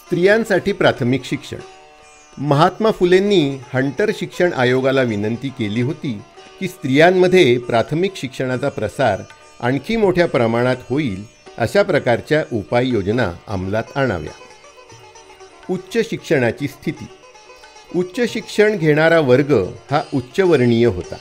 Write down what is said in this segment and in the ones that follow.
स्त्रियांसाठी प्राथमिक शिक्षण. महात्मा फुलेंनी हंटर शिक्षण आयोगाला विनंती केली होती की स्त्रियांमध्ये प्राथमिक शिक्षणाचा प्रसार आणखी मोठ्या प्रमाणात होईल अशा प्रकारच्या उपाययोजना अंमलात आणाव्या. उच्च शिक्षणाची स्थिती. उच्च शिक्षण घेणारा वर्ग हा उच्चवर्णीय होता.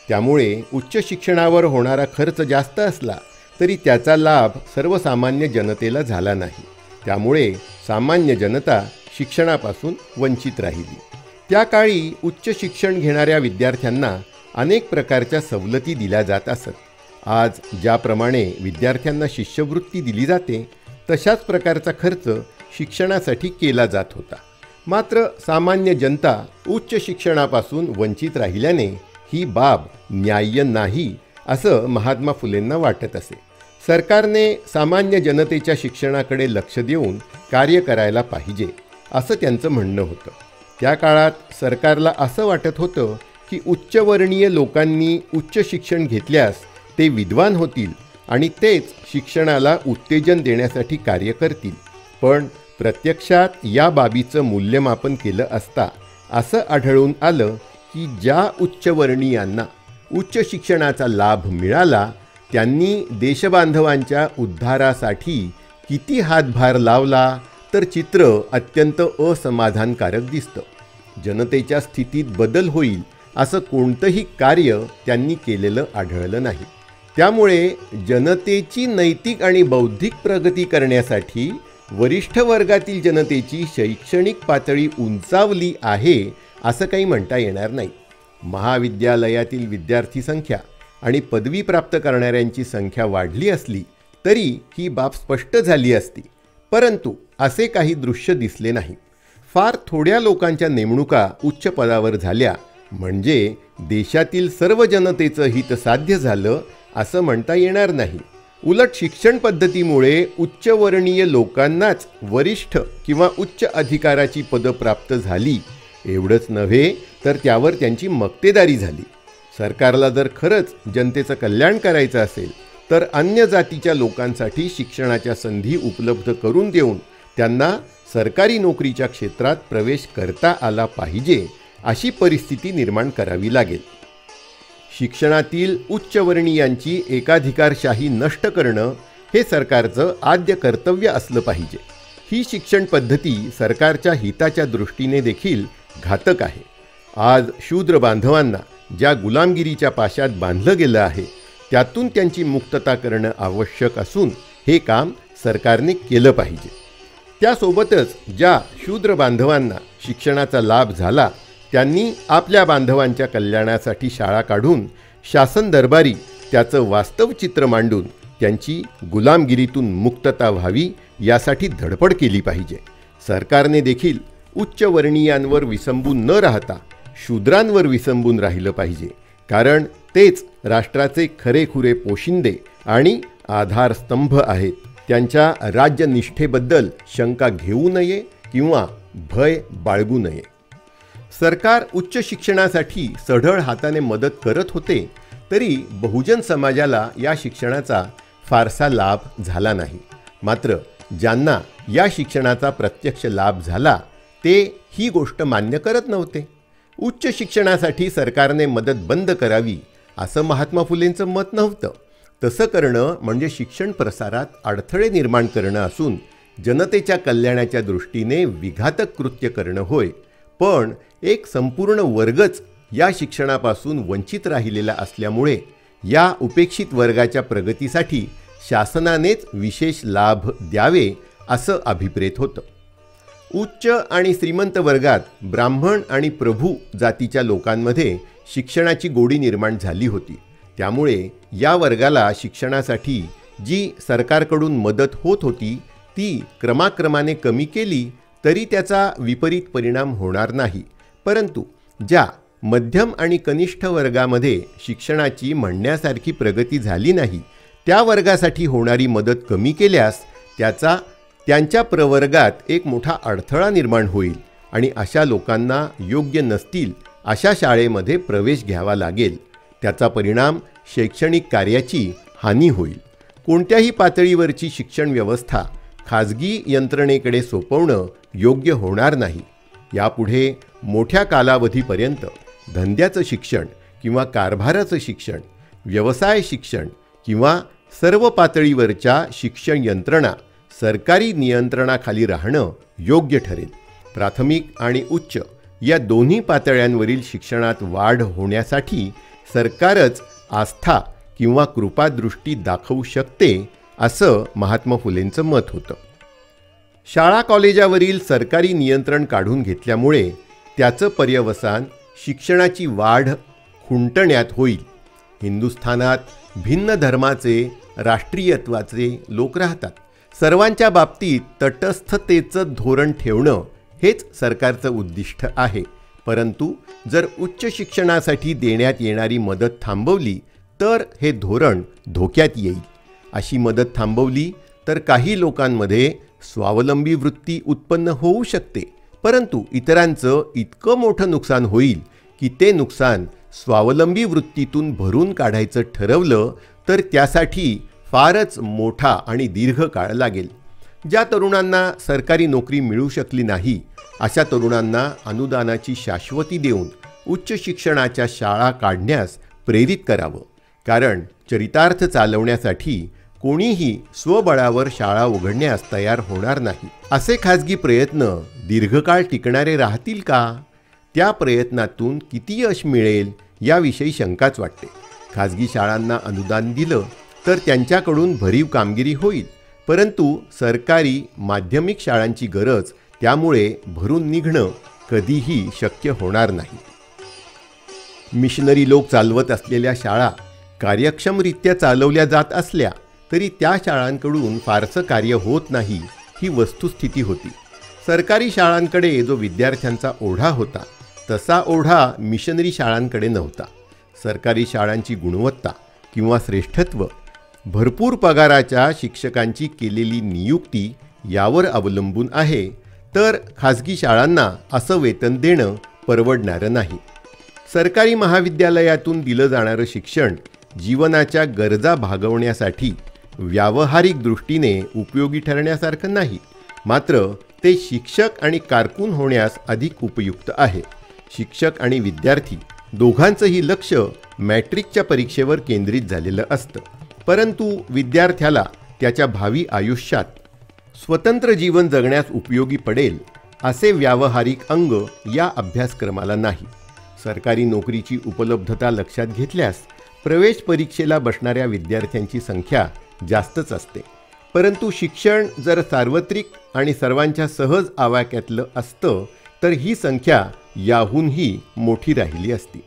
त्यामुळे उच्च शिक्षणावर होणारा खर्च जास्त असला तरी त्याचा लाभ सर्वसामान्य जनतेला झाला नाही. त्यामुळे सामान्य जनता शिक्षणापासून वंचित राहिली. त्या काळी उच्च शिक्षण घेणाऱ्या विद्यार्थ्यांना अनेक प्रकारच्या सवलती दिल्या जात असत. आज ज्याप्रमाणे विद्यार्थ्यांना शिष्यवृत्ती दिली जाते तशाच प्रकारचा खर्च शिक्षणासाठी केला जात होता. मात्र सामान्य जनता उच्च शिक्षणापासून वंचित राहिल्याने ही बाब न्याय्य नाही असं महात्मा फुलेंना वाटत असे. सरकारने सामान्य जनतेच्या शिक्षणाकडे लक्ष देऊन कार्य करायला पाहिजे असं त्यांचं म्हणणं होतं. त्या काळात सरकारला असं वाटत होतं की उच्चवर्णीय लोकांनी उच्च शिक्षण घेतल्यास ते विद्वान होतील आणि तेच शिक्षणाला उत्तेजन देण्यासाठी कार्य करतील. पण प्रत्यक्षात या बाबीचं मूल्यमापन केलं असता असं आढळून आलं की ज्या उच्चवर्णीयांना उच्च शिक्षणाचा लाभ मिळाला त्यांनी देशबांधवांच्या उद्धारासाठी किती हातभार लावला तर चित्र अत्यंत असमाधानकारक दिसतं. जनतेच्या स्थितीत बदल होईल असं कोणतंही कार्य त्यांनी केलेलं आढळलं नाही. त्यामुळे जनतेची नैतिक आणि बौद्धिक प्रगती करण्यासाठी वरिष्ठ वर्गातील जनतेची शैक्षणिक पातळी उंचावली आहे असं काही म्हणता येणार नाही. महाविद्यालयातील विद्यार्थी संख्या आणि पदवी प्राप्त करणाऱ्यांची संख्या वाढली असली तरी ही बाब स्पष्ट झाली असती. परंतु असे काही दृश्य दिसले नाही. फार थोड्या लोकांच्या नेमणुका उच्च पदावर झाल्या म्हणजे देशातील सर्व जनतेचं हित साध्य झालं असं म्हणता येणार नाही. उलट शिक्षण पद्धतीमुळे उच्चवर्णीय लोकांनाच वरिष्ठ किंवा उच्च अधिकाराची पदं प्राप्त झाली. एवढंच नव्हे तर त्यावर त्यांची मक्तेदारी झाली. सरकारला जर खरंच जनतेचं कल्याण करायचं असेल तर अन्य जातीच्या लोकांसाठी शिक्षणाच्या संधी उपलब्ध करून देऊन त्यांना सरकारी नोकरीच्या क्षेत्रात प्रवेश करता आला पाहिजे अशी परिस्थिती निर्माण करावी लागेल. शिक्षणातील उच्चवर्णीयांची एकाधिकारशाही नष्ट करणं हे सरकारचं आद्य कर्तव्य असलं पाहिजे. ही शिक्षण पद्धती सरकारच्या हिताच्या दृष्टीने देखील घातक आहे. आज शूद्र बांधवांना ज्या गुलामगिरीच्या पाशात बांधलं गेलं आहे त्यातून त्यांची मुक्तता करणं आवश्यक असून हे काम सरकारने केलं पाहिजे. त्यासोबतच ज्या शूद्र बांधवांना शिक्षणाचा लाभ झाला त्यांनी आपल्या बांधवांच्या कल्याणासाठी शाळा काढून शासन दरबारी त्याचं वास्तव चित्र मांडून त्यांची गुलामगिरीतून मुक्तता व्हावी यासाठी धडपड केली पाहिजे. सरकारने देखील उच्चवर्णीयांवर विसंबून न राहता शूद्रांवर विसंबून राहिलं पाहिजे. कारण तेच राष्ट्राचे खरेखुरे पोशिंदे आणि आधारस्तंभ आहेत. त्यांच्या राज्यनिष्ठेबद्दल शंका घेऊ नये किंवा भय बाळगू नये. सरकार उच्च शिक्षणासाठी सढळ हाताने मदत करत होते तरी बहुजन समाजाला या शिक्षणाचा फारसा लाभ झाला नाही. मात्र ज्यांना या शिक्षणाचा प्रत्यक्ष लाभ झाला ते ही गोष्ट मान्य करत नव्हते. उच्च शिक्षणासाठी सरकारने मदत बंद करावी असं महात्मा फुलेंचं मत नव्हतं. तसं करणं म्हणजे शिक्षण प्रसारात अडथळे निर्माण करणं असून जनतेच्या कल्याणाच्या दृष्टीने विघातक कृत्य करणं होय. पण एक संपूर्ण वर्गच या शिक्षणापासून वंचित राहिलेला असल्यामुळे या उपेक्षित वर्गाच्या प्रगतीसाठी शासनानेच विशेष लाभ द्यावे असं अभिप्रेत होतं. उच्च आणि श्रीमंत वर्गात ब्राह्मण आणि प्रभू जातीच्या लोकांमध्ये शिक्षणाची गोडी निर्माण झाली होती. त्यामुळे या वर्गाला शिक्षणासाठी जी सरकारकडून मदत होत होती ती क्रमाक्रमाने कमी केली तरी त्याचा विपरीत परिणाम होणार नाही. परंतु ज्या मध्यम आणि कनिष्ठ वर्गामध्ये शिक्षणाची म्हणण्यासारखी प्रगती झाली नाही त्या वर्गासाठी होणारी मदत कमी केल्यास त्याचा त्यांच्या प्रवर्गात एक मोठा अडथळा निर्माण होईल आणि अशा लोकांना योग्य नसतील अशा शाळेमध्ये प्रवेश घ्यावा लागेल. त्याचा परिणाम शैक्षणिक कार्याची हानी होईल. कोणत्याही पातळीवरची शिक्षण व्यवस्था खाजगी यंत्रणेकडे सोपवणं योग्य होणार नाही. यापुढे मोठ्या कालावधीपर्यंत धंद्याचं शिक्षण किंवा कारभाराचं शिक्षण, व्यवसाय शिक्षण किंवा सर्व पातळीवरच्या शिक्षण यंत्रणा सरकारी नियंत्रणाखाली राहणं योग्य ठरेल. प्राथमिक आणि उच्च या दोन्ही पातळ्यांवरील शिक्षणात वाढ होण्यासाठी सरकारच आस्था किंवा कृपादृष्टी दाखवू शकते, असं महात्मा फुलेंचं मत होतं. शाळा कॉलेजावरील सरकारी नियंत्रण काढून घेतल्यामुळे त्याचं पर्यवसान शिक्षणाची वाढ खुंटण्यात होईल. हिंदुस्थानात भिन्न धर्माचे, राष्ट्रीयत्वाचे लोक राहतात. सर्वांच्या बाबतीत तटस्थतेचं धोरण ठेवणं हेच सरकारचं उद्दिष्ट आहे. परंतु जर उच्च शिक्षणासाठी देण्यात येणारी मदत थांबवली तर हे धोरण धोक्यात येईल. अशी मदत थांबवली तर काही लोकांमध्ये स्वावलंबी वृत्ती उत्पन्न होऊ शकते, परंतु इतरांचं इतकं मोठं नुकसान होईल की ते नुकसान स्वावलंबी वृत्तीतून भरून काढायचं ठरवलं तर त्यासाठी फारच मोठा आणि दीर्घ काळ लागेल. ज्या तरुणांना सरकारी नोकरी मिळू शकली नाही अशा तरुणांना अनुदानाची शाश्वती देऊन उच्च शिक्षणाच्या शाळा काढण्यास प्रेरित करावं. कारण चरितार्थ चालवण्यासाठी कोणीही स्वबळावर शाळा उघडण्यास तयार होणार नाही. असे खाजगी प्रयत्न दीर्घकाळ टिकणारे राहतील का? त्या प्रयत्नातून किती यश मिळेल याविषयी शंकाच वाटते. खाजगी शाळांना अनुदान दिलं तर त्यांच्याकडून भरीव कामगिरी होईल, परंतु सरकारी माध्यमिक शाळांची गरज त्यामुळे भरून निघणं कधीही शक्य होणार नाही. मिशनरी लोक चालवत असलेल्या शाळा कार्यक्षमरित्या चालवल्या जात असल्या तरी त्या शाळांकडून फारसं कार्य होत नाही, ही वस्तुस्थिती होती. सरकारी शाळांकडे जो विद्यार्थ्यांचा ओढा होता तसा ओढा मिशनरी शाळांकडे नव्हता. सरकारी शाळांची गुणवत्ता किंवा श्रेष्ठत्व, भरपूर पगाराच्या शिक्षकांची केलेली नियुक्ती यावर अवलंबून आहे, तर खाजगी शाळांना असं वेतन देणं परवडणारं नाही. सरकारी महाविद्यालयातून दिलं जाणारं शिक्षण जीवनाच्या गरजा भागवण्यासाठी व्यावहारिक दृष्टीने उपयोगी ठरण्यासारखं नाही, मात्र ते शिक्षक आणि कारकून होण्यास अधिक उपयुक्त आहे. शिक्षक आणि विद्यार्थी दोघांचंही लक्ष मॅट्रिकच्या परीक्षेवर केंद्रित झालेलं असतं, परंतु विद्यार्थ्याला त्याच्या भावी आयुष्यात स्वतंत्र जीवन जगण्यास उपयोगी पडेल असे व्यावहारिक अंग या अभ्यासक्रमाला नाही. सरकारी नोकरीची उपलब्धता लक्षात घेतल्यास प्रवेश परीक्षेला बसणाऱ्या विद्यार्थ्यांची संख्या जास्तच असते, परंतु शिक्षण जर सार्वत्रिक आणि सर्वांच्या सहज आवाक्यातलं असतं तर ही संख्या याहूनही मोठी राहिली असती.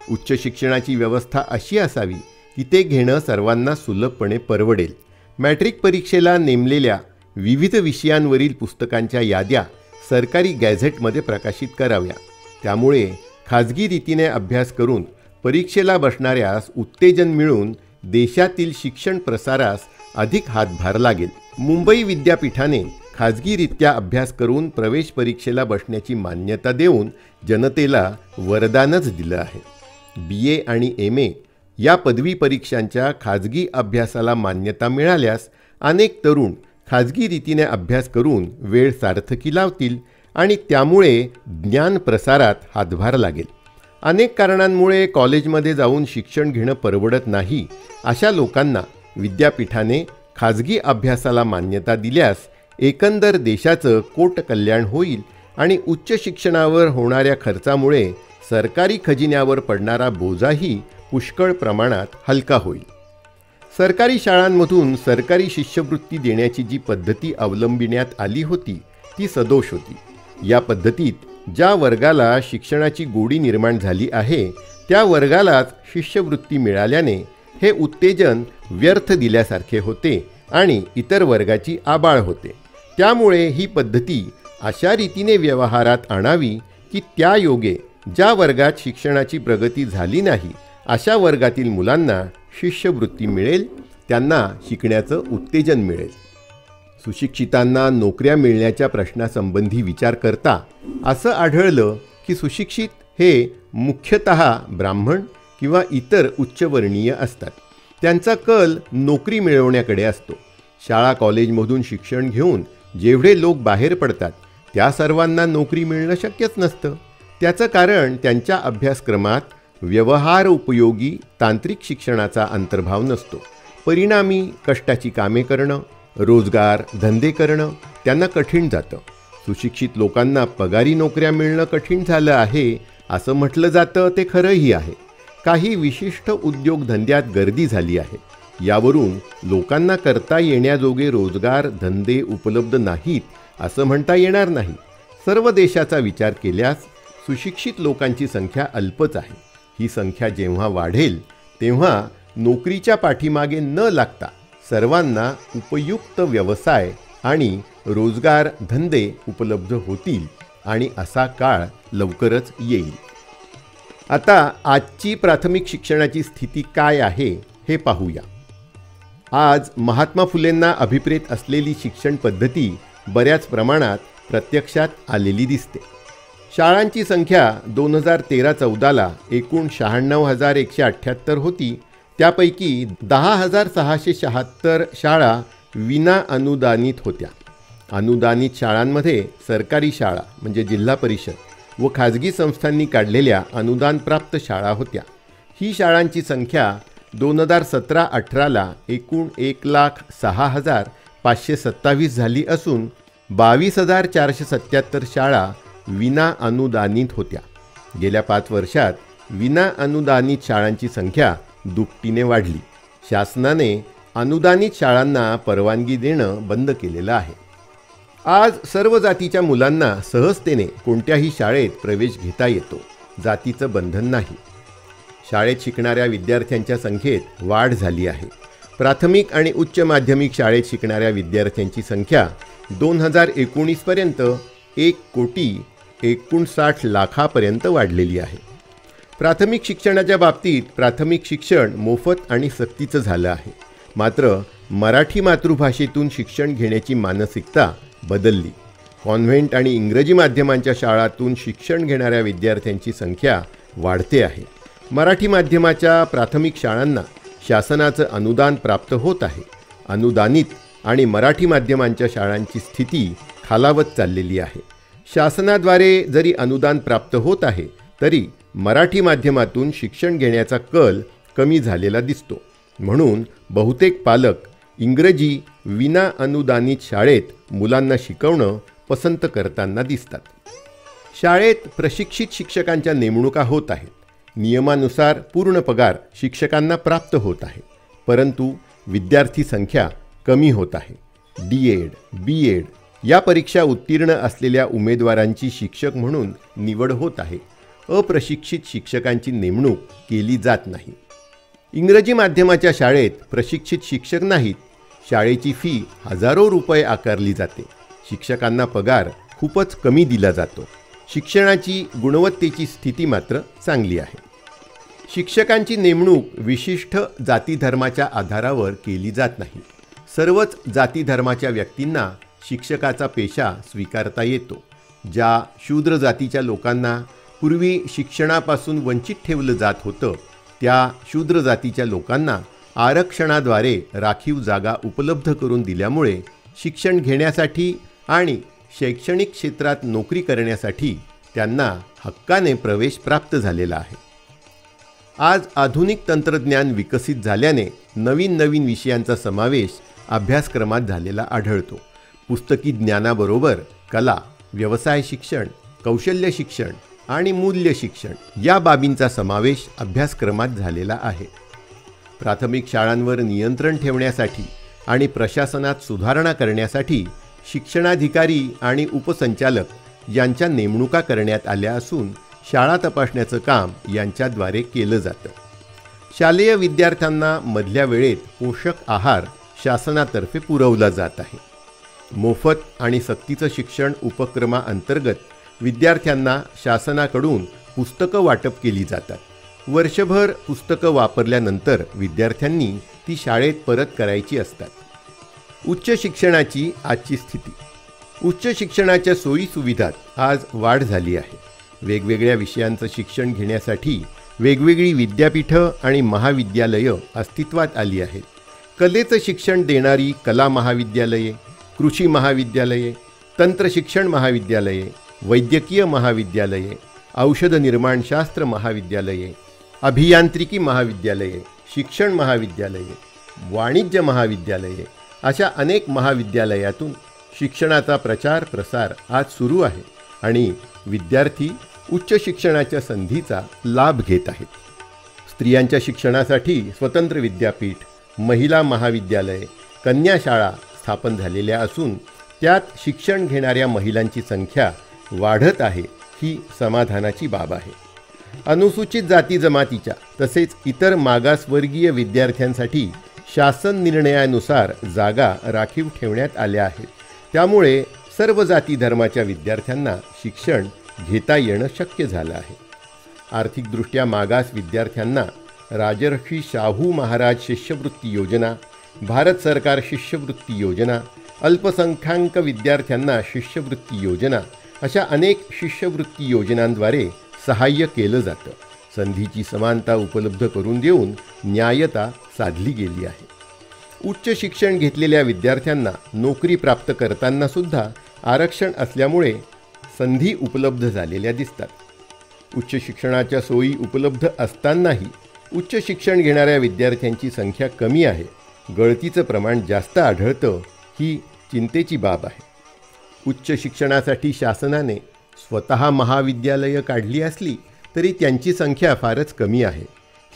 उच्च शिक्षणाची व्यवस्था अशी असावी की ते घेणं सर्वांना सुलभपणे परवडेल. मॅट्रिक परीक्षेला नेमलेल्या विविध विषयांवरील पुस्तकांच्या याद्या सरकारी गॅझेटमध्ये प्रकाशित कराव्या. त्यामुळे खाजगी रीतीने अभ्यास करून परीक्षेला बसणाऱ्यास उत्तेजन मिळून देशातील शिक्षण प्रसारास अधिक हातभार लागेल. मुंबई विद्यापीठाने खाजगीरित्या अभ्यास करून प्रवेश परीक्षेला बसण्याची मान्यता देऊन जनतेला वरदानच दिलं आहे. BA आणि MA या पदवी परीक्षांच्या खाजगी अभ्यासाला मान्यता मिळाल्यास अनेक तरुण खाजगी रीतीने अभ्यास करून वेळ सार्थकी लावतील आणि त्यामुळे ज्ञान प्रसारात हातभार लागेल. अनेक कारणांमुळे कॉलेजमध्ये जाऊन शिक्षण घेणं परवडत नाही अशा लोकांना विद्यापीठाने खाजगी अभ्यासाला मान्यता दिल्यास एकंदर देशाचं कोट कल्याण होईल आणि उच्च शिक्षणावर होणाऱ्या खर्चामुळे सरकारी खजिन्यावर पडणारा बोजाही पुष्कळ प्रमाणात हलका होईल. सरकारी शाळांमधून सरकारी शिष्यवृत्ती देण्याची जी पद्धती अवलंबिण्यात आली होती ती सदोष होती. या पद्धतीत ज्या वर्गाला शिक्षणाची गोडी निर्माण झाली आहे त्या वर्गालाच शिष्यवृत्ती मिळाल्याने हे उत्तेजन व्यर्थ दिल्यासारखे होते आणि इतर वर्गाची आबाळ होते. त्यामुळे ही पद्धती अशा रीतीने व्यवहारात आणावी की त्या योगे ज्या वर्गात शिक्षणाची प्रगती झाली नाही अशा वर्गातील मुलांना शिष्यवृत्ती मिळेल, त्यांना शिकण्याचं उत्तेजन मिळेल. सुशिक्षितांना नोकऱ्या मिळण्याच्या प्रश्नासंबंधी विचार करता असं आढळलं की सुशिक्षित हे मुख्यतः ब्राह्मण किंवा इतर उच्चवर्णीय असतात. त्यांचा कल नोकरी मिळवण्याकडे असतो. शाळा कॉलेजमधून शिक्षण घेऊन जेवढे लोक बाहेर पडतात त्या सर्वांना नोकरी मिळणं शक्यच नसतं. त्याचं कारण त्यांच्या अभ्यासक्रमात व्यवहार उपयोगी तांत्रिक शिक्षणाचा अंतर्भाव नसतो. परिणामी कष्टाची कामे करणं, रोजगार धंदे करणं त्यांना कठीण जातं. सुशिक्षित लोकांना पगारी नोकऱ्या मिळणं कठीण झालं आहे असं म्हटलं जातं, ते खरंही आहे. काही विशिष्ट उद्योगधंद्यात गर्दी झाली आहे. यावरून लोकांना करता येण्याजोगे रोजगार धंदे उपलब्ध नाहीत असं म्हणता येणार नाही. सर्व देशाचा विचार केल्यास सुशिक्षित लोकांची संख्या अल्पच आहे. ही संख्या जेव्हा वाढेल तेव्हा नोकरीच्या पाठीमागे न लागता सर्वांना उपयुक्त व्यवसाय आणि रोजगार धंदे उपलब्ध होतील आणि असा काळ लवकरच येईल. आता आजची प्राथमिक शिक्षणाची स्थिती काय आहे हे पाहूया. आज महात्मा फुलेंना अभिप्रेत असलेली शिक्षण पद्धती बऱ्याच प्रमाणात प्रत्यक्षात आलेली दिसते. शाळांची संख्या 2013-14ला एकूण 96,178 होती. त्यापैकी 10,676 शाळा विना अनुदानित होत्या. अनुदानित शाळांमध्ये सरकारी शाळा म्हणजे जिल्हा परिषद व खाजगी संस्थांनी काढलेल्या अनुदानप्राप्त शाळा होत्या. ही शाळांची संख्या 2017-18ला एकूण 1,06,527 झाली असून 22,477 शाळा विना अनुदानित होत्या. गेल्या 5 वर्षात विना अनुदानित शाळांची संख्या दुपटीने वाढली. शासनाने अनुदानित शाळांना परवानगी देणं बंद केलेलं आहे. आज सर्व जातीच्या मुलांना सहजतेने कोणत्याही शाळेत प्रवेश घेता येतो. जातीचं बंधन नाही. शाळेत शिकणाऱ्या विद्यार्थ्यांच्या संख्येत वाढ झाली आहे. प्राथमिक आणि उच्च माध्यमिक शाळेत शिकणाऱ्या विद्यार्थ्यांची संख्या 2019 पर्यंत 1,59,00,000 वाढलेली आहे. प्राथमिक शिक्षणाच्या बाबतीत प्राथमिक शिक्षण मोफत आणि सक्तीचं झालं आहे. मात्र मराठी मातृभाषेतून शिक्षण घेण्याची मानसिकता बदलली. कॉन्व्हेंट आणि इंग्रजी माध्यमांच्या शाळांतून शिक्षण घेणाऱ्या विद्यार्थ्यांची संख्या वाढते आहे. मराठी माध्यमाच्या प्राथमिक शाळांना शासनाचं अनुदान प्राप्त होत आहे. अनुदानित आणि मराठी माध्यमांच्या शाळांची स्थिती खालावत चाललेली आहे. शासनाद्वारे जरी अनुदान प्राप्त होत आहे तरी मराठी माध्यमातून शिक्षण घेण्याचा कल कमी झालेला दिसतो. म्हणून बहुतेक पालक इंग्रजी विना अनुदानित शाळेत मुलांना शिकवणं पसंत करताना दिसतात. शाळेत प्रशिक्षित शिक्षकांच्या नेमणुका होत आहेत. नियमानुसार पूर्ण पगार शिक्षकांना प्राप्त होत आहे. परंतु विद्यार्थी संख्या कमी होत आहे. D.Ed, B.Ed या परीक्षा उत्तीर्ण असलेल्या उमेदवारांची शिक्षक म्हणून निवड होत आहे. अप्रशिक्षित शिक्षकांची नेमणूक केली जात नाही. इंग्रजी माध्यमाच्या शाळेत प्रशिक्षित शिक्षक नाहीत. शाळेची फी हजारो रुपये आकारली जाते. शिक्षकांना पगार खूपच कमी दिला जातो. शिक्षणाची गुणवत्तेची स्थिती मात्र चांगली आहे. शिक्षकांची नेमणूक विशिष्ट जाती धर्माच्या आधारावर केली जात नाही. सर्वच जाती धर्माच्या व्यक्तींना शिक्षकाचा पेशा स्वीकारता येतो. ज्या शूद्र जातीच्या लोकांना पूर्वी शिक्षणापासून वंचित ठेवलं जात होतं त्या शूद्र जातीच्या लोकांना आरक्षणाद्वारे राखीव जागा उपलब्ध करून दिल्यामुळे शिक्षण घेण्यासाठी आणि शैक्षणिक क्षेत्रात नोकरी करण्यासाठी त्यांना हक्काने प्रवेश प्राप्त झालेला आहे. आज आधुनिक तंत्रज्ञान विकसित झाल्याने नवीन नवीन विषयांचा समावेश अभ्यासक्रमात झालेला आढळतो. पुस्तकी ज्ञानाबरोबर कला, व्यवसाय शिक्षण, कौशल्य शिक्षण आणि मूल्य शिक्षण या बाबींचा समावेश अभ्यासक्रमात झालेला आहे. प्राथमिक शाळांवर नियंत्रण ठेवण्यासाठी आणि प्रशासनात सुधारणा करण्यासाठी शिक्षणाधिकारी आणि उपसंचालक यांच्या नेमणुका करण्यात आल्या असून शाळा तपासण्याचं काम यांच्याद्वारे केलं जातं. शालेय विद्यार्थ्यांना मधल्या वेळेत पोषक आहार शासनातर्फे पुरवला जात आहे. मोफत आणि सक्तीचं शिक्षण उपक्रमाअंतर्गत विद्यार्थ्यांना शासनाकडून पुस्तकं वाटप केली जातात. वर्षभर पुस्तकं वापरल्यानंतर विद्यार्थ्यांनी ती शाळेत परत करायची असतात. उच्च शिक्षणाची आजची स्थिती. उच्च शिक्षणाच्या सोयीसुविधात आज वाढ झाली आहे. वेगवेगळ्या विषयांचं शिक्षण घेण्यासाठी वेगवेगळी विद्यापीठं आणि महाविद्यालयं अस्तित्वात आली आहेत. कलेचं शिक्षण देणारी कला महाविद्यालये, कृषी महाविद्यालये, तंत्रशिक्षण महाविद्यालये, वैद्यकीय महाविद्यालये, औषध निर्माणशास्त्र महाविद्यालये, अभियांत्रिकी महाविद्यालये, शिक्षण महाविद्यालये, वाणिज्य महाविद्यालये अशा अनेक महाविद्यालयातून शिक्षणाचा प्रचार प्रसार आज सुरू आहे आणि विद्यार्थी उच्च शिक्षणाच्या संधीचा लाभ घेत आहेत. स्त्रियांच्या शिक्षणासाठी स्वतंत्र विद्यापीठ, महिला महाविद्यालय, कन्याशाळा स्थापन झालेल्या असून त्यात शिक्षण घेणाऱ्या महिलांची संख्या वाढत आहे, ही समाधानाची बाब आहे. अनुसूचित जाती जमातीच्या तसेच इतर मागासवर्गीय विद्यार्थ्यांसाठी शासन निर्णयानुसार जागा राखीव ठेवण्यात आल्या आहेत. त्यामुळे सर्व जाती धर्माच्या विद्यार्थ्यांना शिक्षण घेता येणं शक्य झालं आहे. आर्थिकदृष्ट्या मागास विद्यार्थ्यांना राजर्षी शाहू महाराज शिष्यवृत्ती योजना, भारत सरकार शिष्यवृत्ती योजना, अल्पसंख्याक विद्यार्थ्यांना शिष्यवृत्ती योजना अशा अनेक शिष्यवृत्ती योजनांद्वारे सहाय्य केलं जातं. संधीची समानता उपलब्ध करून देऊन न्यायता साधली गेली आहे. उच्च शिक्षण घेतलेल्या विद्यार्थ्यांना नोकरी प्राप्त करताना सुद्धा आरक्षण असल्यामुळे संधी उपलब्ध झालेल्या दिसतात. उच्च शिक्षणाच्या सोयी उपलब्ध असतानाही उच्च शिक्षण घेणाऱ्या विद्यार्थ्यांची संख्या कमी आहे, गळतीचं प्रमाण जास्त आढळतं, ही चिंतेची बाब आहे. उच्च शिक्षणासाठी शासनाने स्वतः महाविद्यालयं काढली असली तरी त्यांची संख्या फारच कमी आहे.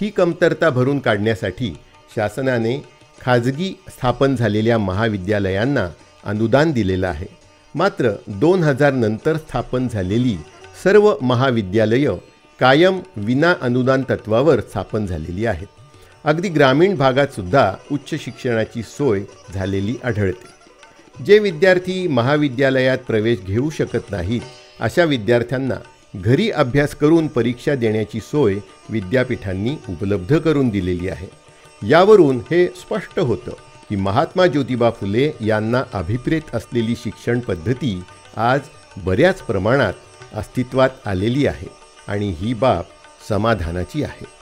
ही कमतरता भरून काढण्यासाठी शासनाने खाजगी स्थापन झालेल्या महाविद्यालयांना अनुदान दिलेलं आहे. मात्र 2000 नंतर स्थापन झालेली सर्व महाविद्यालयं कायम विना अनुदान तत्वावर स्थापन झालेली आहेत. अगदी ग्रामीण भागातसुद्धा उच्च शिक्षणाची सोय झालेली आढळते. जे विद्यार्थी महाविद्यालयात प्रवेश घेऊ शकत नाहीत अशा विद्यार्थ्यांना घरी अभ्यास करून परीक्षा देण्याची सोय विद्यापीठांनी उपलब्ध करून दिलेली आहे. यावरून हे स्पष्ट होतं की महात्मा ज्योतिबा फुले यांना अभिप्रेत असलेली शिक्षण पद्धती आज बऱ्याच प्रमाणात अस्तित्वात आलेली आहे आणि ही बाब समाधानाची आहे.